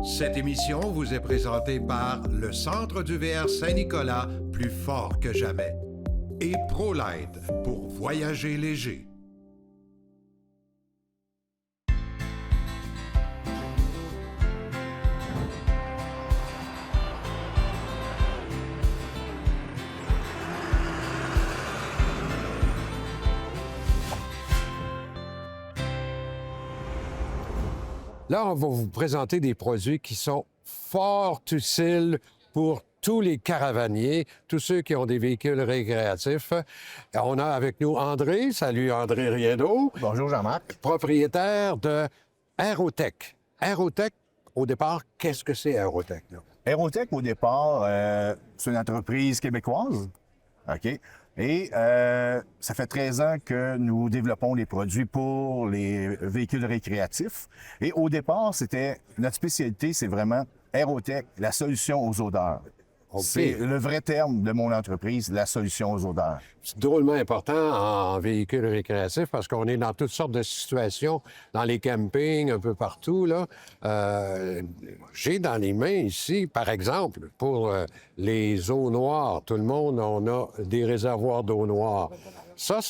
Cette émission vous est présentée par le Centre du VR Saint-Nicolas, plus fort que jamais, et ProLite pour voyager léger. Là, on va vous présenter des produits qui sont fort utiles pour tous les caravaniers, tous ceux qui ont des véhicules récréatifs. On a avec nous André. Salut André Riendeau. Bonjour Jean-Marc. Propriétaire de Aerotech. Aerotech, au départ, qu'est-ce que c'est Aerotech? Là? Aerotech, au départ, c'est une entreprise québécoise. OK? Et ça fait 13 ans que nous développons les produits pour les véhicules récréatifs. Et au départ, notre spécialité, c'est vraiment Aerotech, la solution aux odeurs. Okay. C'est le vrai terme de mon entreprise, la solution aux odeurs. C'est drôlement important en véhicule récréatif parce qu'on est dans toutes sortes de situations, dans les campings, un peu partout, là. J'ai dans les mains ici, par exemple, pour les eaux noires. Tout le monde, on a des réservoirs d'eau noire. Ça,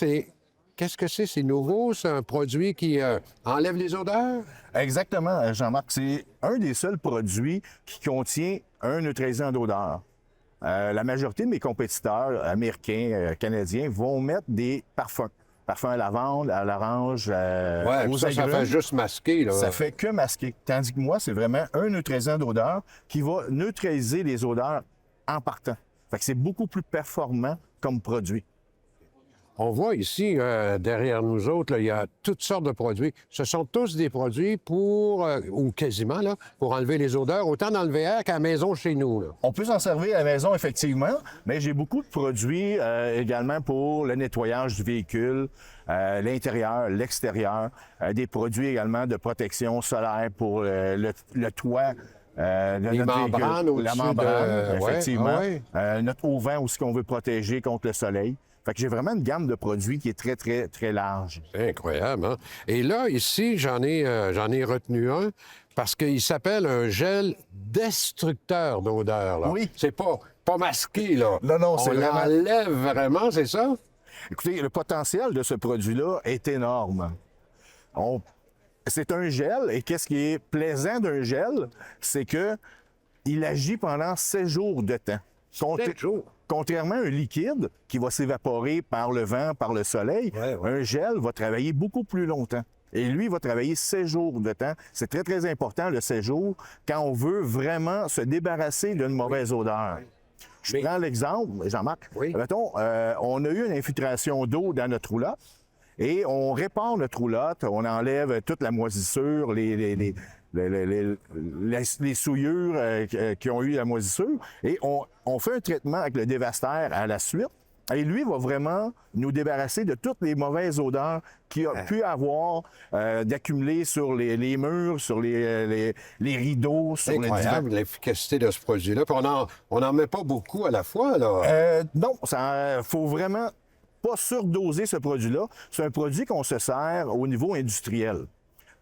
qu'est-ce que c'est? C'est nouveau? C'est un produit qui enlève les odeurs? Exactement, Jean-Marc. C'est un des seuls produits qui contient un neutralisant d'odeur. La majorité de mes compétiteurs américains, canadiens, vont mettre des parfums. Parfums à lavande, à l'orange, aux ça fait juste masquer, là. Ça fait que masquer. Tandis que moi, c'est vraiment un neutralisant d'odeur qui va neutraliser les odeurs en partant. Fait que c'est beaucoup plus performant comme produit. On voit ici, derrière nous autres, là, il y a toutes sortes de produits. Ce sont tous des produits pour, ou quasiment, là, pour enlever les odeurs, autant dans le VR qu'à la maison chez nous. Là. On peut s'en servir à la maison, effectivement, mais j'ai beaucoup de produits également pour le nettoyage du véhicule, l'intérieur, l'extérieur, des produits également de protection solaire pour le toit. Les membranes véhicule. La membrane, effectivement. Ouais. Ah ouais. Notre auvent aussi qu'on veut protéger contre le soleil. Fait que j'ai vraiment une gamme de produits qui est très, très, très large. C'est incroyable, hein? Et là, ici, j'en ai retenu un parce qu'il s'appelle un gel destructeur d'odeur. Là. Oui. C'est pas masqué, là. Non, c'est vraiment... On l'enlève vraiment, c'est ça? Écoutez, le potentiel de ce produit-là est énorme. C'est un gel, et qu'est-ce qui est plaisant d'un gel, c'est que il agit pendant 7 jours de temps. 7 jours? Contrairement à un liquide qui va s'évaporer par le vent, par le soleil, un gel va travailler beaucoup plus longtemps. Et lui, il va travailler 7 jours de temps. C'est très, très important, le 7 jours, quand on veut vraiment se débarrasser d'une mauvaise odeur. Je prends l'exemple, Jean-Marc. Oui. Mettons, on a eu une infiltration d'eau dans notre roulotte et on répare notre roulotte, on enlève toute la moisissure, les souillures qui ont eu la moisissure et on fait un traitement avec le dévastaire à la suite. Et lui va vraiment nous débarrasser de toutes les mauvaises odeurs qu'il a pu avoir d'accumuler sur les murs, sur les rideaux, sur C'est incroyable l'efficacité de ce produit-là. Puis on n'en met pas beaucoup à la fois, là. Non, il faut vraiment pas surdoser ce produit-là. C'est un produit qu'on se sert au niveau industriel.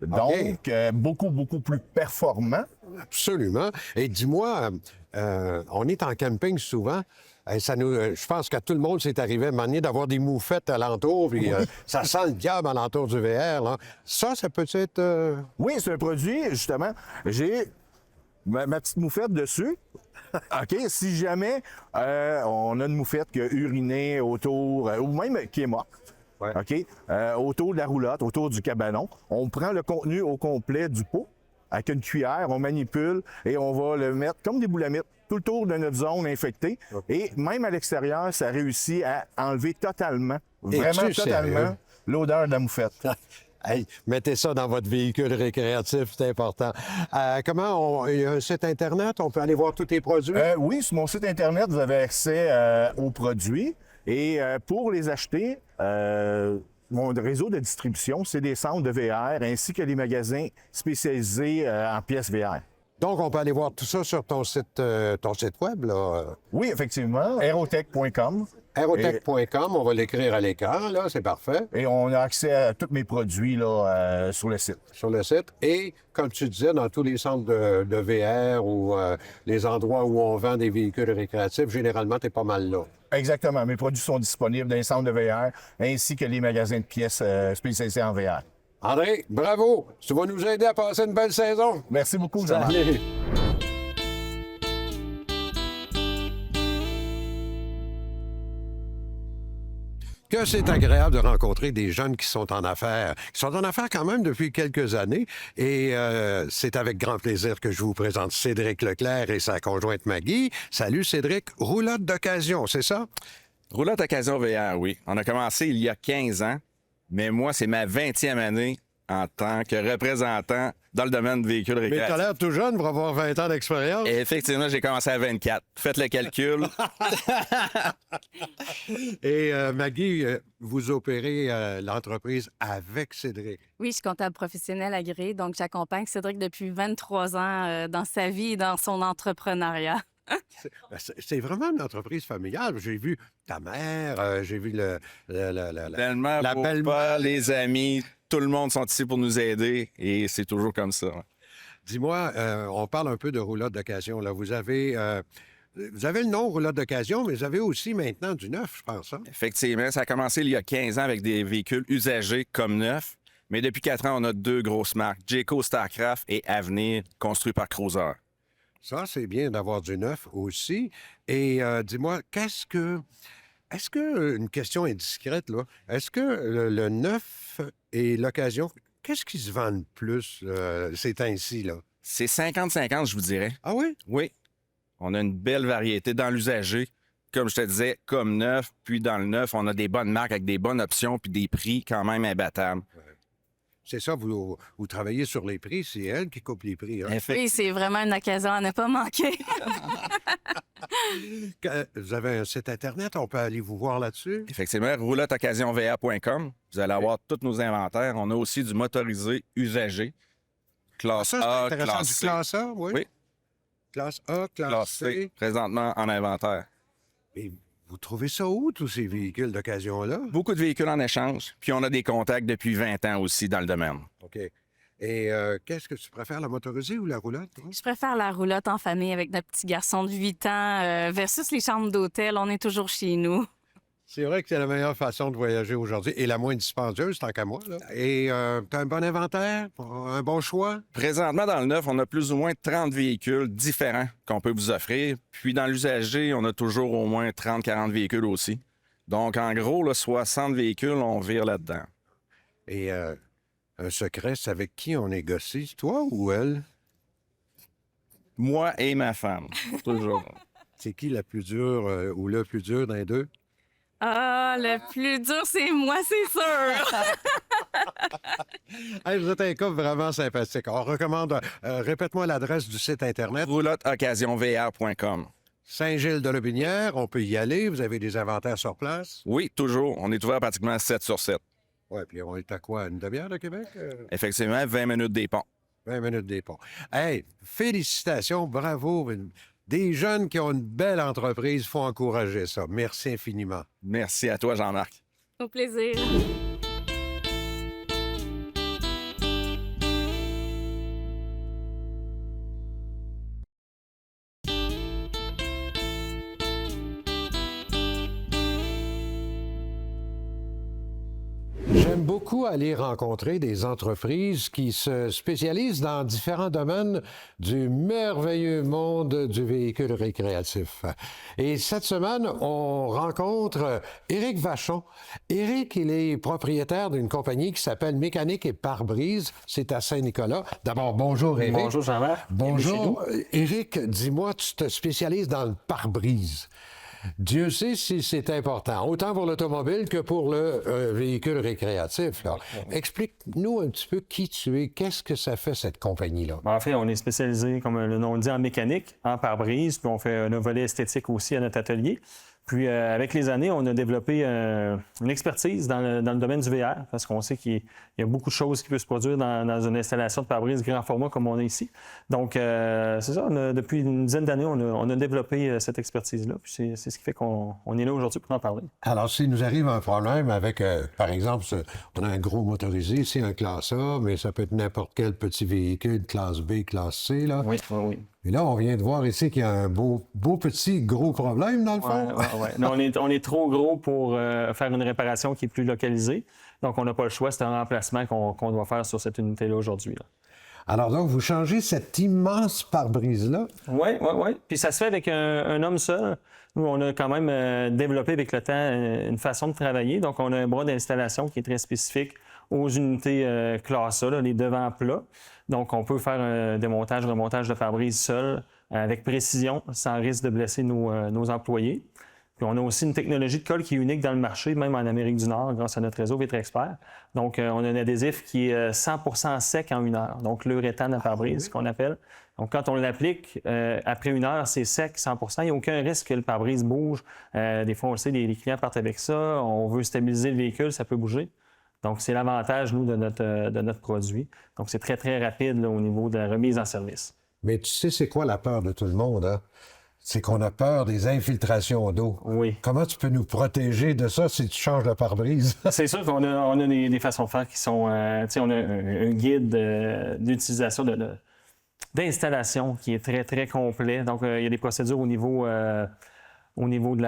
Donc, beaucoup, beaucoup plus performant. Absolument. Et dis-moi, on est en camping souvent. Je pense qu'à tout le monde, c'est arrivé à un moment donné d'avoir des moufettes alentour, puis ça sent le diable alentour du VR. Là. Ça peut être... Oui, c'est un produit, justement. J'ai ma petite moufette dessus. OK, si jamais on a une moufette qui a uriné autour, ou même qui est morte, OK, autour de la roulotte, autour du cabanon, on prend le contenu au complet du pot avec une cuillère, on manipule et on va le mettre comme des boulamites tout le tour de notre zone infectée. Et même à l'extérieur, ça réussit à enlever totalement, vraiment totalement, l'odeur de la moufette. Hey, mettez ça dans votre véhicule récréatif, c'est important. Il y a un site Internet, on peut aller voir tous tes produits? Oui, sur mon site Internet, vous avez accès aux produits. Et pour les acheter, mon réseau de distribution, c'est des centres de VR ainsi que les magasins spécialisés en pièces VR. Donc, on peut aller voir tout ça sur ton site web, là? Oui, effectivement, aerotech.com. Aerotech.com, on va l'écrire à l'écran, là, c'est parfait. Et on a accès à tous mes produits là, sur le site. Sur le site. Et, comme tu disais, dans tous les centres de VR ou les endroits où on vend des véhicules récréatifs, généralement, tu es pas mal là. Exactement. Mes produits sont disponibles dans les centres de VR ainsi que les magasins de pièces spécialisés en VR. André, bravo! Tu vas nous aider à passer une belle saison. Merci beaucoup, Jean-Marc. Salut! Que c'est agréable de rencontrer des jeunes qui sont en affaires, quand même depuis quelques années. Et c'est avec grand plaisir que je vous présente Cédric Leclerc et sa conjointe Maggie. Salut Cédric, roulotte d'occasion, c'est ça? Roulotte Occasion VR, oui. On a commencé il y a 15 ans, mais moi, c'est ma 20e année en tant que représentant dans le domaine de véhicules Mais récréatifs. tu as l'air tout jeune pour avoir 20 ans d'expérience. Et effectivement, j'ai commencé à 24. Faites le calcul. Et Maggie, vous opérez l'entreprise avec Cédric. Oui, je suis comptable professionnel agréé, donc j'accompagne Cédric depuis 23 ans dans sa vie et dans son entrepreneuriat. C'est vraiment une entreprise familiale. J'ai vu ta mère, j'ai vu Tellement la pour belle- pas, les amis, tout le monde sont ici pour nous aider et c'est toujours comme ça. Dis-moi, on parle un peu de roulotte d'occasion. Là. Vous avez le nom roulotte d'occasion, mais vous avez aussi maintenant du neuf, je pense. Hein? Effectivement, ça a commencé il y a 15 ans avec des véhicules usagés comme neufs, mais depuis 4 ans, on a 2 grosses marques, Jayco Starcraft et Avenir, construits par Cruiser. Ça, c'est bien d'avoir du neuf aussi. Et dis-moi, est-ce que, une question indiscrète, là, est-ce que le neuf et l'occasion, qu'est-ce qui se vend le plus ces temps-ci, là? C'est 50-50, je vous dirais. Ah oui? Oui. On a une belle variété dans l'usager. Comme je te disais, comme neuf, puis dans le neuf, on a des bonnes marques avec des bonnes options puis des prix quand même imbattables. C'est ça, vous travaillez sur les prix, c'est elle qui coupe les prix. Hein? Oui, c'est vraiment une occasion à ne pas manquer. Vous avez un site Internet, on peut aller vous voir là-dessus? Effectivement, roulottoccasionva.com. Vous allez avoir tous nos inventaires. On a aussi du motorisé usagé. Classe Ça, c'est A, intéressant. classe Du C. classe A, oui? Oui. Classe A, classe Classe C. C, présentement en inventaire. Et vous trouvez ça où, tous ces véhicules d'occasion-là? Beaucoup de véhicules en échange. Puis on a des contacts depuis 20 ans aussi dans le domaine. OK. Et qu'est-ce que tu préfères, la motorisée ou la roulotte? Toi? Je préfère la roulotte en famille avec notre petit garçon de 8 ans versus les chambres d'hôtel. On est toujours chez nous. C'est vrai que c'est la meilleure façon de voyager aujourd'hui et la moins dispendieuse, tant qu'à moi. Là. Et tu as un bon inventaire, un bon choix? Présentement, dans le neuf, on a plus ou moins 30 véhicules différents qu'on peut vous offrir. Puis dans l'usager, on a toujours au moins 30-40 véhicules aussi. Donc, en gros, là, 60 véhicules, on vire là-dedans. Et un secret, c'est avec qui on négocie, toi ou elle? Moi et ma femme, toujours. C'est qui la plus dure ou le plus dur d'un deux? Ah, le plus dur, c'est moi, c'est sûr. Hey, vous êtes un couple vraiment sympathique. On recommande, répète-moi l'adresse du site Internet. roulottoccasionvr.com. Saint-Gilles-de-Lotbinière, on peut y aller. Vous avez des inventaires sur place. Oui, toujours. On est ouvert pratiquement 7 sur 7. Oui, puis on est à quoi? Une demi-heure de Québec? Effectivement, 20 minutes des ponts. 20 minutes des ponts. Hey, félicitations, bravo. Des jeunes qui ont une belle entreprise, il faut encourager ça. Merci infiniment. Merci à toi, Jean-Marc. Au plaisir. J'aime beaucoup aller rencontrer des entreprises qui se spécialisent dans différents domaines du merveilleux monde du véhicule récréatif. Et cette semaine, on rencontre Éric Vachon. Éric, il est propriétaire d'une compagnie qui s'appelle Mécanique et Pare-brise. C'est à Saint-Nicolas. D'abord, bonjour Éric. Bonjour Jean-Marc. Bonjour. Éric, dis-moi, tu te spécialises dans le pare-brise. Dieu sait si c'est important, autant pour l'automobile que pour le véhicule récréatif. Là. Explique-nous un petit peu qui tu es, qu'est-ce que ça fait cette compagnie-là? En fait, on est spécialisé, comme le nom le dit, en mécanique, en pare-brise, puis on fait un volet esthétique aussi à notre atelier. Puis, avec les années, on a développé une expertise dans le domaine du VR, parce qu'on sait qu'il y a beaucoup de choses qui peuvent se produire dans une installation de pare-brise grand format comme on est ici. Donc, c'est ça, depuis une dizaine d'années, on a développé cette expertise-là. Puis, c'est ce qui fait qu'on est là aujourd'hui pour en parler. Alors, s'il nous arrive un problème avec, par exemple, on a un gros motorisé, c'est un classe A, mais ça peut être n'importe quel petit véhicule, classe B, classe C, là. Oui, oui, oui. Et là, on vient de voir ici qu'il y a un beau petit gros problème, dans le fond. Ouais. Non, on est trop gros pour faire une réparation qui est plus localisée. Donc, on n'a pas le choix. C'est un remplacement qu'on doit faire sur cette unité-là aujourd'hui. Alors donc, vous changez cet immense pare-brise-là? Oui. Puis ça se fait avec un homme seul. Nous, on a quand même développé avec le temps une façon de travailler. Donc, on a un bras d'installation qui est très spécifique aux unités classe A, là, les devants plats. Donc, on peut faire un démontage, remontage de pare-brise seul, avec précision, sans risque de blesser nos employés. Puis on a aussi une technologie de colle qui est unique dans le marché, même en Amérique du Nord, grâce à notre réseau Vitrexpert. Donc, on a un adhésif qui est 100% sec en 1 heure, donc l'uréthane à pare-brise, qu'on appelle. Donc, quand on l'applique, après 1 heure, c'est sec 100%. Il n'y a aucun risque que le pare-brise bouge. Des fois, on le sait, les clients partent avec ça. On veut stabiliser le véhicule, ça peut bouger. Donc, c'est l'avantage, nous, de notre produit. Donc, c'est très, très rapide là, au niveau de la remise en service. Mais tu sais, c'est quoi la peur de tout le monde, hein? C'est qu'on a peur des infiltrations d'eau. Oui. Comment tu peux nous protéger de ça si tu changes de pare-brise? C'est sûr qu'on a des façons de faire qui sont... tu sais, on a un guide d'utilisation d'installation qui est très, très complet. Donc, il y a des procédures au niveau de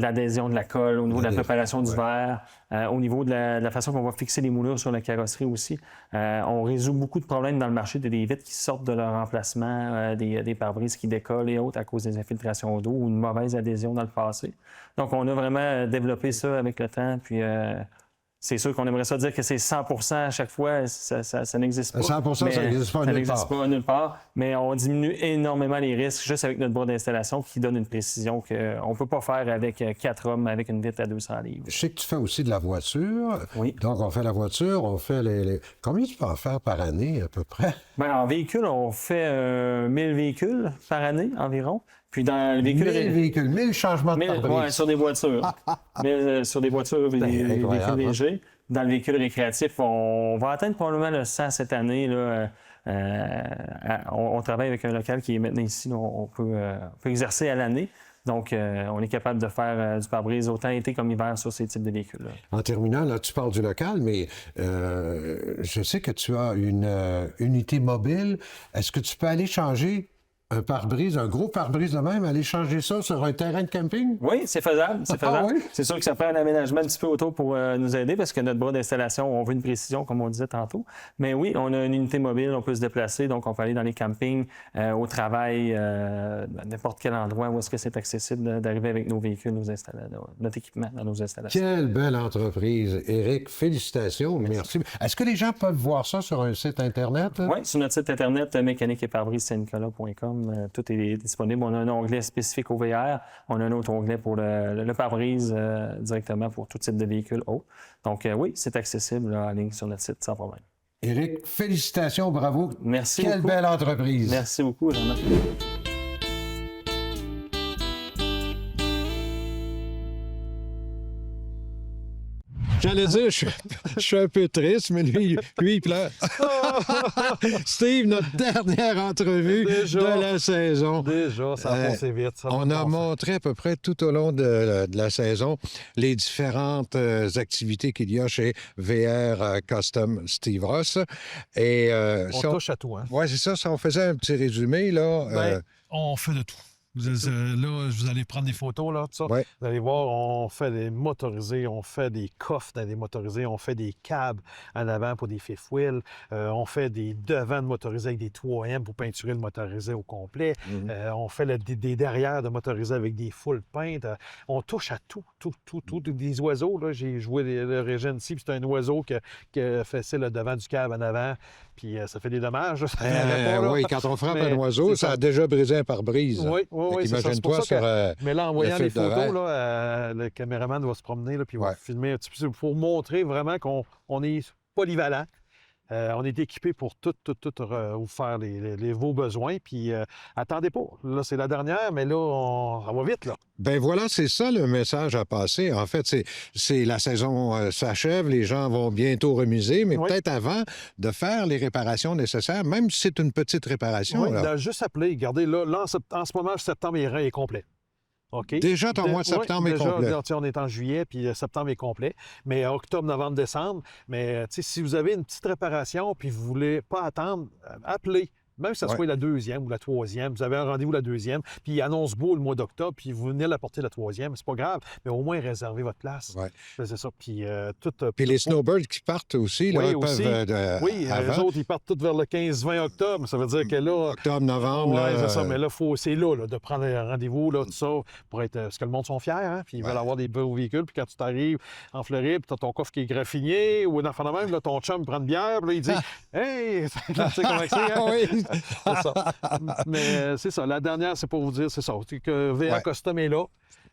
l'adhésion de la colle, au niveau de la préparation du verre, au niveau de la façon qu'on va fixer les moulures sur la carrosserie aussi. On résout beaucoup de problèmes dans le marché de des vitres qui sortent de leur emplacement, des pare-brises qui décollent et autres à cause des infiltrations d'eau ou une mauvaise adhésion dans le passé. Donc, on a vraiment développé ça avec le temps, puis... c'est sûr qu'on aimerait ça dire que c'est 100% à chaque fois, ça n'existe pas. 100%, ça n'existe pas nulle part. Mais on diminue énormément les risques juste avec notre bras d'installation qui donne une précision qu'on ne peut pas faire avec 4 hommes avec une vitre à 200 livres. Je sais que tu fais aussi de la voiture. Oui. Donc, on fait la voiture, on fait les... Combien tu peux en faire par année, à peu près? Bien, en véhicule, on fait 1000 véhicules par année environ. Puis dans le véhicule... 1000 véhicules, 1000 changements de pare-brise. Oui, sur des voitures. Sur des voitures, des véhicules légers. Dans le véhicule récréatif, on va atteindre probablement le 100 cette année. Là, on travaille avec un local qui est maintenant ici. Là, on peut exercer à l'année. Donc, on est capable de faire du pare-brise autant été comme hiver sur ces types de véhicules-là. En terminant, là, tu parles du local, mais je sais que tu as une unité mobile. Est-ce que tu peux aller changer un pare-brise, un gros pare-brise de même, aller changer ça sur un terrain de camping? Oui, c'est faisable. Oui? C'est sûr que ça prend un aménagement un petit peu autour pour nous aider parce que notre bras d'installation, on veut une précision, comme on disait tantôt. Mais oui, on a une unité mobile, on peut se déplacer, donc on peut aller dans les campings, au travail, n'importe quel endroit où est-ce que c'est accessible d'arriver avec nos véhicules, notre équipement dans nos installations. Quelle belle entreprise, Éric. Félicitations. Merci. Est-ce que les gens peuvent voir ça sur un site Internet? Oui, sur notre site Internet, mécanique et pare-brise-saint-nicolas.com. Tout est disponible. On a un onglet spécifique au VR. On a un autre onglet pour le pare-brise directement pour tout type de véhicule haut. Donc oui, c'est accessible là, en ligne sur notre site sans problème. Éric, félicitations, bravo. Merci beaucoup. Quelle belle entreprise. Merci beaucoup, Jean-Marc. J'allais dire, je suis un peu triste, mais lui il pleure. Steve, notre dernière entrevue de la saison. Déjà, ça a passé vite. On a montré à peu près tout au long de la saison les différentes activités qu'il y a chez VR Custom Steve Ross. Et, on touche à tout. Hein? Oui, c'est ça. Si on faisait un petit résumé, là... On fait de tout. Là, vous allez prendre des photos, là, tout ça. Ouais. Vous allez voir, on fait des motorisés, on fait des coffres dans des motorisés, on fait des câbles en avant pour des fifth wheels, on fait des devants de motorisés avec des 3M pour peinturer le motorisé au complet, on fait des derrières de motorisés avec des full peintes. On touche à tout. Des oiseaux, là, j'ai joué le Régine ici, puis c'est un oiseau qui fait le devant du câble en avant, puis ça fait des dommages. Oui, quand on frappe un oiseau, ça a déjà brisé un pare-brise. Oui, imagine-toi sur mais là, en voyant les photos, là, le caméraman va se promener, là, puis il va filmer un petit peu pour montrer vraiment qu'on est polyvalent. On est équipé pour tout vous faire vos besoins. Puis attendez pas. Là, c'est la dernière, mais là, ça va vite, là. Ben voilà, c'est ça le message à passer. En fait, c'est la saison s'achève, les gens vont bientôt remiser, mais Oui. peut-être avant de faire les réparations nécessaires, même si c'est une petite réparation. Oui, là. juste appeler. Regardez, là, en ce moment, septembre est complet. OK? Déjà, ton mois de septembre est complet. Déjà, on est en juillet, puis septembre est complet. Mais octobre, novembre, décembre. Mais si vous avez une petite réparation, puis vous ne voulez pas attendre, appelez. Même si ça soit la deuxième ou la troisième, vous avez un rendez-vous la deuxième, puis il annonce beau le mois d'octobre, puis vous venez l'apporter la troisième, c'est pas grave, mais au moins réservez votre place. Ouais. C'est ça. Puis Puis les snowbirds qui partent aussi, là, Oui, peuvent... aussi. Oui, avant. les autres, ils partent tous vers le 15-20 octobre. Ça veut dire que là... Octobre, novembre, Oui, là, c'est ça. Mais là, c'est là, de prendre un rendez-vous, là, tout ça, pour être... Parce que le monde sont fiers, hein? Puis ils veulent avoir des beaux véhicules. Puis quand tu t'arrives en Floride, puis tu as ton coffre qui est graffiné, ou dans le même, là, ton chum prend une bière, puis là, il dit Hey! Tu sais comment c'est, hein? Oui. C'est ça. Mais c'est ça. La dernière, c'est pour vous dire, c'est ça. C'est que VA Custom est là.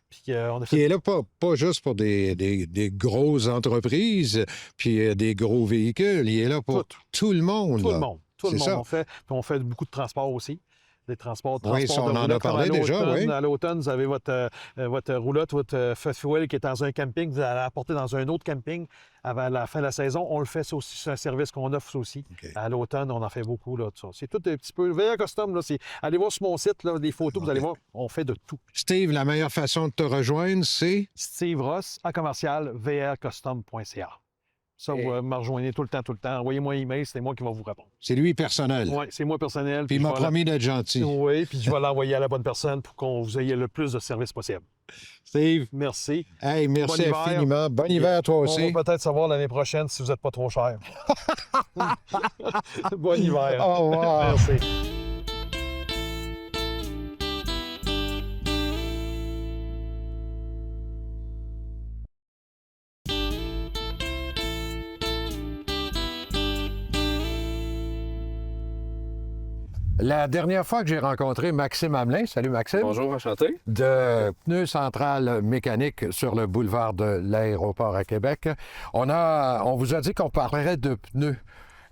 Puis on a fait... Qui est là pas juste pour des grosses entreprises, puis des gros véhicules. Il est là pour tout le monde. Tout là. le monde. Tout le C'est monde. ça. On fait beaucoup de transports aussi. Des transports Oui, ça, on de en a roulotte, parlé comme à déjà, l'automne. oui. À l'automne, vous avez votre roulotte, votre fuel qui est dans un camping, vous allez apporter dans un autre camping avant la fin de la saison. On le fait, ça aussi, c'est un service qu'on offre ça aussi. OK. À l'automne, on en fait beaucoup, là, tout ça. C'est tout un petit peu... VA Custom, là, allez voir sur mon site, là, des photos, vous allez voir, on fait de tout. Steve, la meilleure façon de te rejoindre, c'est... Steve Ross, à commercial, vrcustom.ca. Ça, vous me rejoignez tout le temps. Envoyez-moi un email, c'est moi qui vais vous répondre. C'est lui personnel. Oui, c'est moi personnel. Puis il m'a promis d'être gentil. Oui, puis je vais l'envoyer à la bonne personne pour qu'on vous ayez le plus de services possible. Steve, Merci. hey, merci Bon hiver. infiniment. Bon hiver à toi aussi. On va peut-être savoir l'année prochaine si vous n'êtes pas trop cher. Bon hiver. Au revoir. Merci. La dernière fois que j'ai rencontré Maxime Hamelin, salut Maxime, Bonjour, enchanté. de Pneus Centrale Mécanique sur le boulevard de l'Aéroport à Québec, on vous a dit qu'on parlerait de pneus.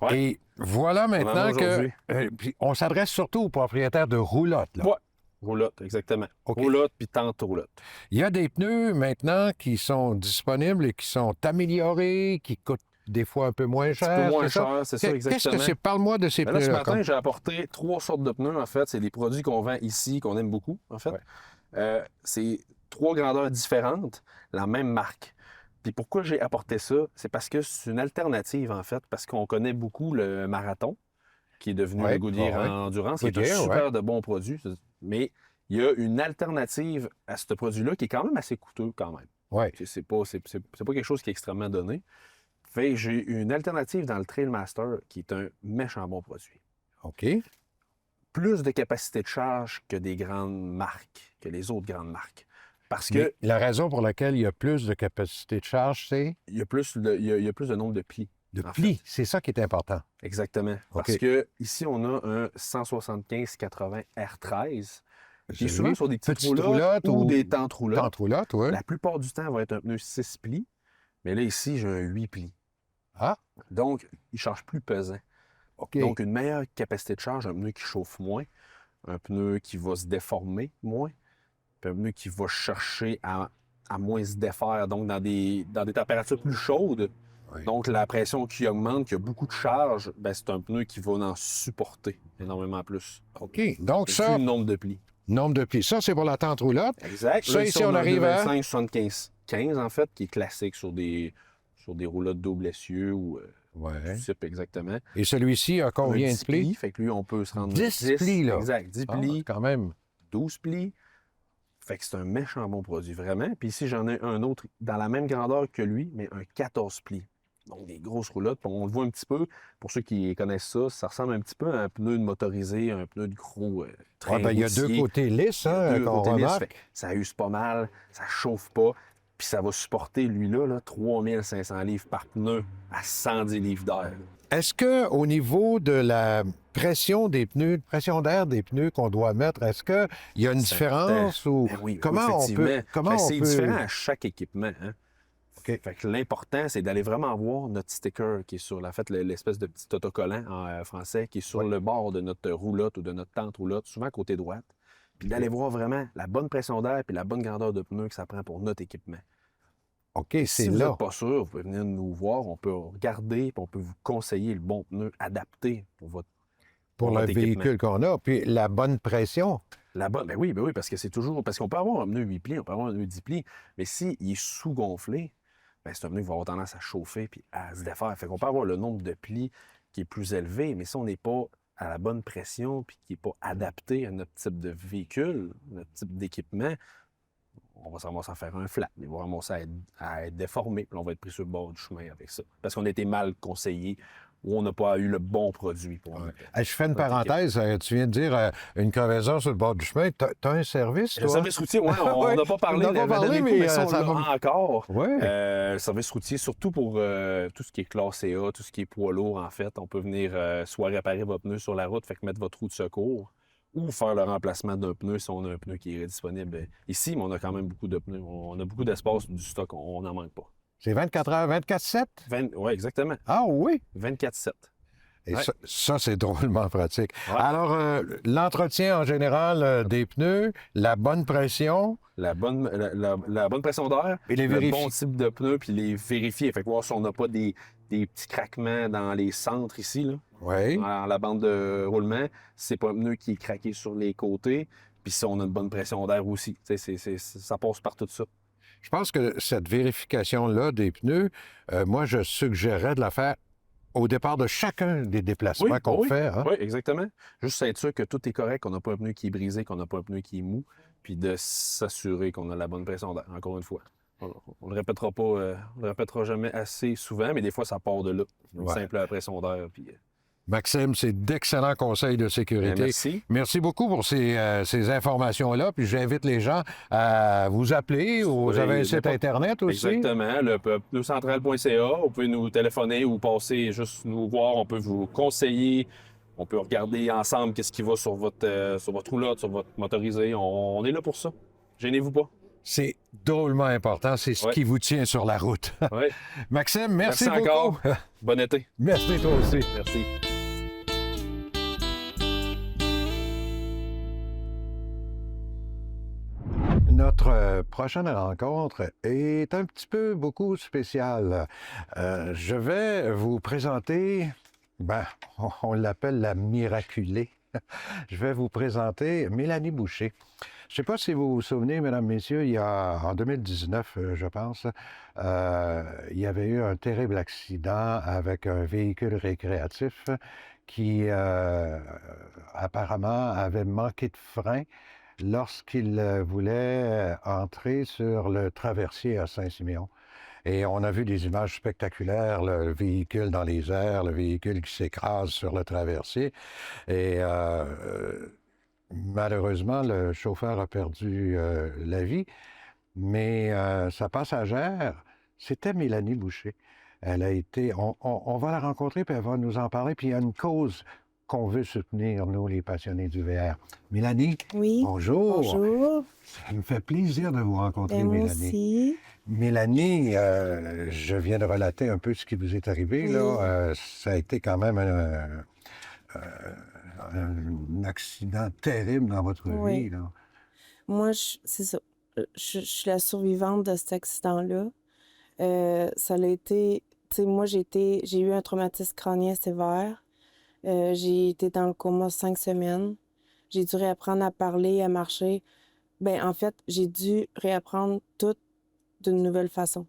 Ouais. Et voilà maintenant que aujourd'hui. puis on s'adresse surtout aux propriétaires de roulottes. là. Ouais. Roulotte, exactement. OK. Roulotte puis tente roulotte. Il y a des pneus maintenant qui sont disponibles et qui sont améliorés, qui coûtent des fois un peu moins cher. Un peu moins c'est ça? cher, c'est ça, Qu'est-ce exactement. que c'est? Parle-moi de ces Ben là, ce pneus-là. matin, j'ai apporté 3 sortes de pneus, en fait. C'est des produits qu'on vend ici, qu'on aime beaucoup, en fait. Ouais. C'est 3 grandeurs différentes, la même marque. Puis pourquoi j'ai apporté ça? C'est parce que c'est une alternative, en fait, parce qu'on connaît beaucoup le marathon, qui est devenu Ouais, le Goodyear ouais. Endurance, qui est un Goodyear, super de bon produit. Mais il y a une alternative à ce produit-là qui est quand même assez coûteux, quand même. Ouais. C'est pas quelque chose qui est extrêmement donné. Fait que j'ai une alternative dans le Trailmaster qui est un méchant bon produit. OK. Plus de capacité de charge que des grandes marques, que les autres grandes marques. Parce Mais que la raison pour laquelle il y a plus de capacité de charge, c'est il y a plus de nombre de plis. de en plis. C'est ça qui est important. Exactement. Parce OK. que ici, on a un 175-80 R13 qui est Celui- souvent sur des petites petite roulottes roulotte ou ou des tentes roulottes. Tente roulotte, oui. La plupart du temps, va être un pneu 6 plis. Mais là, ici, j'ai un 8 plis. Ah, Donc, il charge plus pesant. OK. Donc, une meilleure capacité de charge, un pneu qui chauffe moins, un pneu qui va se déformer moins, puis un pneu qui va chercher à moins se défaire, donc dans des températures plus chaudes. Oui. Donc, la pression qui augmente, qui a beaucoup de charge, ben, c'est un pneu qui va en supporter énormément plus. OK. Donc, C'est ça, le nombre de plis. nombre de plis. Ça, c'est pour la tente roulotte. Exact. Ça, Là, ici, on a arrive à- 25, 75, 15 en fait, qui est classique sur des roulottes double essieu ou Ouais. du type exactement. Et celui-ci a combien Un de 10 plis? Fait que lui, on peut se rendre 10 plis, là. Exact. 10 Ah, plis, quand même. 12 plis. Fait que c'est un méchant bon produit, vraiment. Puis ici, j'en ai un autre dans la même grandeur que lui, mais un 14 plis. Donc, des grosses roulottes. Puis on le voit un petit peu, pour ceux qui connaissent ça, ça ressemble un petit peu à un pneu de motorisé, un pneu de gros train Ah, ben, il y a deux routier. côtés lisses, Il y a hein, deux qu'on côtés lisses. remarque. Fait que ça use pas mal, ça chauffe pas, puis ça va supporter, lui-là, 3500 livres par pneu à 110 livres d'air. Est-ce que au niveau de la pression des pneus, pression d'air des pneus qu'on doit mettre, est-ce qu'il y a une différence ou Ben oui, comment on effectivement. peut Ben, c'est différent à chaque équipement. Hein? OK. Fait que l'important, c'est d'aller vraiment voir notre sticker qui est sur l'espèce de petit autocollant en français qui est sur le bord de notre roulotte ou de notre tente roulotte, souvent côté droite. Puis d'aller voir vraiment la bonne pression d'air et la bonne grandeur de pneus que ça prend pour notre équipement. OK, Si c'est vous là. n'êtes pas sûr, vous pouvez venir nous voir, on peut regarder, puis on peut vous conseiller le bon pneu adapté pour votre Pour le votre équipement. véhicule qu'on a. Puis la bonne pression. La bonne, ben oui, parce que c'est toujours. Parce qu'on peut avoir un pneu 8 plis, on peut avoir un pneu 10 plis, mais s'il est sous-gonflé, ben c'est un pneu qui va avoir tendance à chauffer puis à se défaire. Fait qu'on peut avoir le nombre de plis qui est plus élevé, mais si on n'est pas à la bonne pression puis qui n'est pas adapté à notre type de véhicule, notre type d'équipement, on va s'en faire un flat. Il va commencer à être déformé, puis on va être pris sur le bord du chemin avec ça. Parce qu'on a été mal conseillé ou on n'a pas eu le bon produit pour nous. Je fais une parenthèse. Tu viens de dire une crevaison sur le bord du chemin. Tu as un service, Le toi? service routier, oui, on n'a pas parlé. On n'a pas parlé, mais ça ça va- encore. Ouais. Le service routier, surtout pour tout ce qui est classe A, tout ce qui est poids lourd, en fait. On peut venir soit réparer votre pneu sur la route, fait que mettre votre roue de secours, ou faire le remplacement d'un pneu si on a un pneu qui est disponible ici, mais on a quand même beaucoup de pneus. On a beaucoup d'espace, du stock, on n'en manque pas. C'est 24 heures, 24/7? Oui, exactement. Ah oui? 24/7. Et Ouais. ça, c'est drôlement pratique. Ouais. Alors, l'entretien en général des pneus, la bonne pression, La bonne pression d'air, Et les le vérifier. bon type de pneus, puis les vérifier. Fait que voir si on n'a pas des petits craquements dans les centres ici, là, oui. dans la bande de roulement. Si c'est pas un pneu qui est craqué sur les côtés, puis si on a une bonne pression d'air aussi. Tu sais, ça passe par tout ça. Je pense que cette vérification-là des pneus, moi, je suggérerais de la faire au départ de chacun des déplacements qu'on oui, fait. Hein? oui, exactement. Juste être sûr que tout est correct, qu'on n'a pas un pneu qui est brisé, qu'on n'a pas un pneu qui est mou, puis de s'assurer qu'on a la bonne pression d'air, encore une fois. On le répétera pas, on le répétera jamais assez souvent, mais des fois, ça part de là. Une Ouais. simple pression d'air, puis... Maxime, c'est d'excellents conseils de sécurité. merci. Merci beaucoup pour ces informations-là. Puis j'invite les gens à vous appeler. Vous Oui, avez un site n'importe- Internet aussi? Exactement, le pneuscentral.ca. Vous pouvez nous téléphoner ou passer juste nous voir. On peut vous conseiller. On peut regarder ensemble qu'est-ce qui va sur votre roulotte, sur votre motorisé. On est là pour ça. Gênez-vous pas. C'est drôlement important. C'est ce Ouais. qui vous tient sur la route. Ouais. Maxime, merci beaucoup. encore. Bon été. Merci toi aussi. Merci. Notre prochaine rencontre est un petit peu beaucoup spéciale. Je vais vous présenter, on l'appelle la miraculée. Je vais vous présenter Mélanie Boucher. Je ne sais pas si vous vous souvenez, mesdames, messieurs, en 2019, je pense, il y avait eu un terrible accident avec un véhicule récréatif qui apparemment avait manqué de frein lorsqu'il voulait entrer sur le traversier à Saint-Siméon. Et on a vu des images spectaculaires, le véhicule dans les airs, le véhicule qui s'écrase sur le traversier. Et malheureusement, le chauffeur a perdu la vie. Mais sa passagère, c'était Mélanie Boucher. Elle a été... On va la rencontrer, puis elle va nous en parler. Puis il y a une cause qu'on veut soutenir, nous, les passionnés du VR. Mélanie, Oui. bonjour. Bonjour. Ça me fait plaisir de vous rencontrer, Ben, moi Mélanie. aussi. Mélanie, je viens de relater un peu ce qui vous est arrivé. Oui. Là. Ça a été quand même un accident terrible dans votre Oui. vie. Là. Moi, c'est ça. Je suis la survivante de cet accident-là. Ça l'a été... Tu sais, moi, j'ai eu un traumatisme crânien sévère. J'ai été dans le coma 5 semaines. J'ai dû réapprendre à parler, à marcher. Ben, en fait, j'ai dû réapprendre tout d'une nouvelle façon.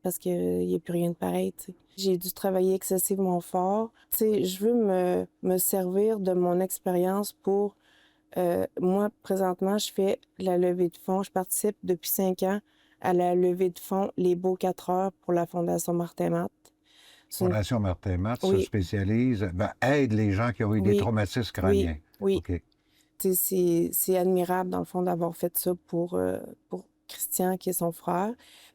Parce qu'il n'y a plus rien de pareil, tu sais. J'ai dû travailler excessivement fort. Tu sais, je veux me servir de mon expérience pour... moi, présentement, je fais la levée de fonds. Je participe depuis 5 ans à la levée de fonds Les Beaux 4 heures pour la Fondation Martin-Matt. C'est une- Fondation Martin Matt se Oui. spécialise, aide les gens qui ont eu des Oui. traumatismes crâniens. Oui. OK. Tu sais, c'est admirable, dans le fond, d'avoir fait ça pour Christian, qui est son frère.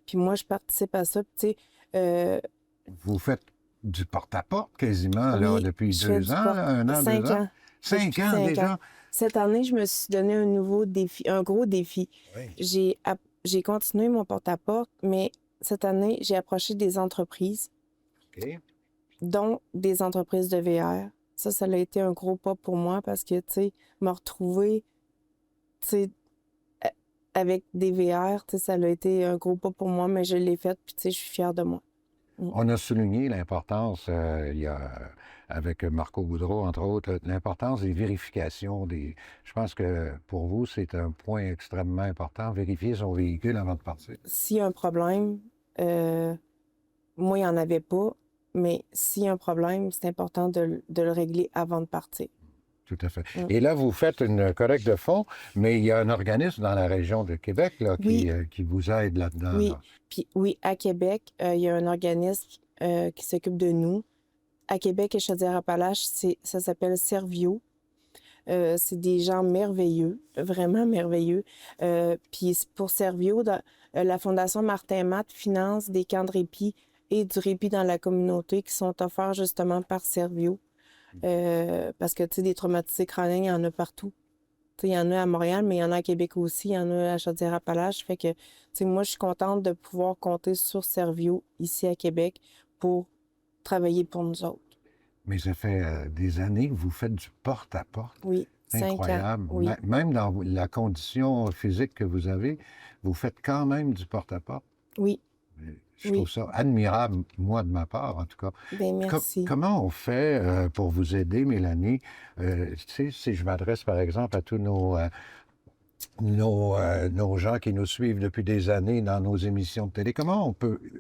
Puis moi, je participe à ça. Puis, tu sais, Vous faites du porte-à-porte quasiment là, oui, depuis je fais 2 du ans, là, 1 an, 5 2 ans. ans. 5 Depuis ans 5 déjà. ans. Cette année, je me suis donné un nouveau défi, un gros défi. Oui. J'ai continué mon porte-à-porte, mais cette année, j'ai approché des entreprises, OK. dont des entreprises de VR. Ça a été un gros pas pour moi parce que, tu sais, me retrouver, tu sais, avec des VR, tu sais, ça a été un gros pas pour moi, mais je l'ai fait, puis tu sais, je suis fière de moi. On a souligné l'importance, il y a, avec Marco Boudreau, entre autres, l'importance des vérifications. Je pense que pour vous, c'est un point extrêmement important, vérifier son véhicule avant de partir. S'il y a un problème, moi, il n'y en avait pas, mais s'il y a un problème, c'est important de le régler avant de partir. Tout à fait. Et là, vous faites une collecte de fonds, mais il y a un organisme dans la région de Québec là, qui vous aide là-dedans. Oui, là. puis oui, à Québec, il y a un organisme qui s'occupe de nous. À Québec et Chaudière-Appalaches, ça s'appelle Servio. C'est des gens merveilleux, vraiment merveilleux. Puis pour Servio, la Fondation Martin Matt finance des camps de répit et du répit dans la communauté qui sont offerts justement par Servio. Parce que, tu sais, des traumatisés crâniens, il y en a partout. Tu sais, il y en a à Montréal, mais il y en a à Québec aussi, il y en a à Chaudière-Appalaches. Fait que, tu sais, moi, je suis contente de pouvoir compter sur Servio ici à Québec pour travailler pour nous autres. Mais ça fait des années que vous faites du porte-à-porte. Oui, 5 ans. Incroyable. Oui. Même dans la condition physique que vous avez, vous faites quand même du porte-à-porte. Oui. Je trouve ça admirable, moi, de ma part, en tout cas. Bien, merci. Comment on fait pour vous aider, Mélanie? Tu sais, si je m'adresse, par exemple, à tous nos gens qui nous suivent depuis des années dans nos émissions de télé, comment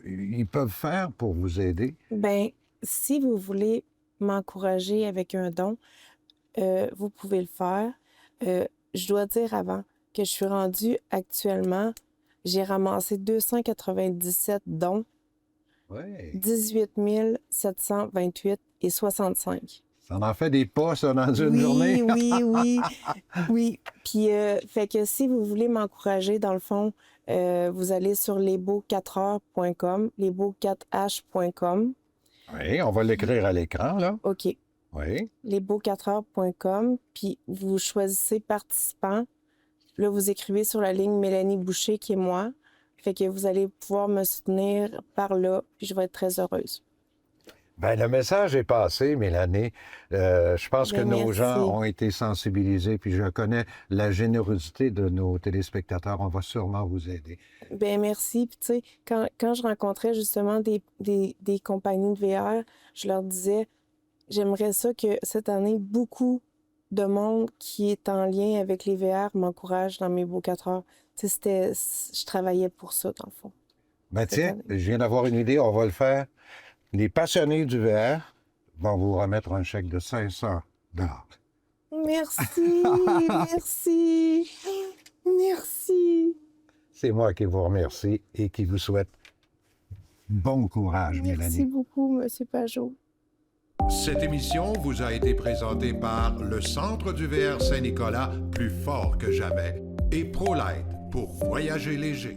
ils peuvent faire pour vous aider? Bien, si vous voulez m'encourager avec un don, vous pouvez le faire. Je dois dire avant que je suis rendue actuellement, j'ai ramassé 297 dons, Ouais. 18 728 et 65. Ça en fait des pas, ça, dans une journée? Oui. Oui. Puis, fait que si vous voulez m'encourager, dans le fond, vous allez sur lesbeaux4heures.com, lesbeaux4h.com. Oui, on va l'écrire à l'écran, là. OK. Oui. lesbeaux4heures.com, puis vous choisissez participant. Là, vous écrivez sur la ligne Mélanie Boucher, qui est moi. Fait que vous allez pouvoir me soutenir par là, puis je vais être très heureuse. Bien, le message est passé, Mélanie. Je pense que nos gens ont été sensibilisés, puis je connais la générosité de nos téléspectateurs. On va sûrement vous aider. Bien, merci. Puis, tu sais, quand je rencontrais justement des compagnies de VR, je leur disais, j'aimerais ça que cette année, beaucoup de monde qui est en lien avec les VR m'encourage dans mes beaux 4 heures. Tu sais, je travaillais pour ça, dans le fond. Ben tiens, je viens d'avoir une idée, on va le faire. Les passionnés du VR vont vous remettre un chèque de 500 $. Merci, merci. C'est moi qui vous remercie et qui vous souhaite bon courage, Mélanie. Merci beaucoup, M. Pajot. Cette émission vous a été présentée par le Centre du VR Saint-Nicolas, plus fort que jamais, et ProLight pour voyager léger.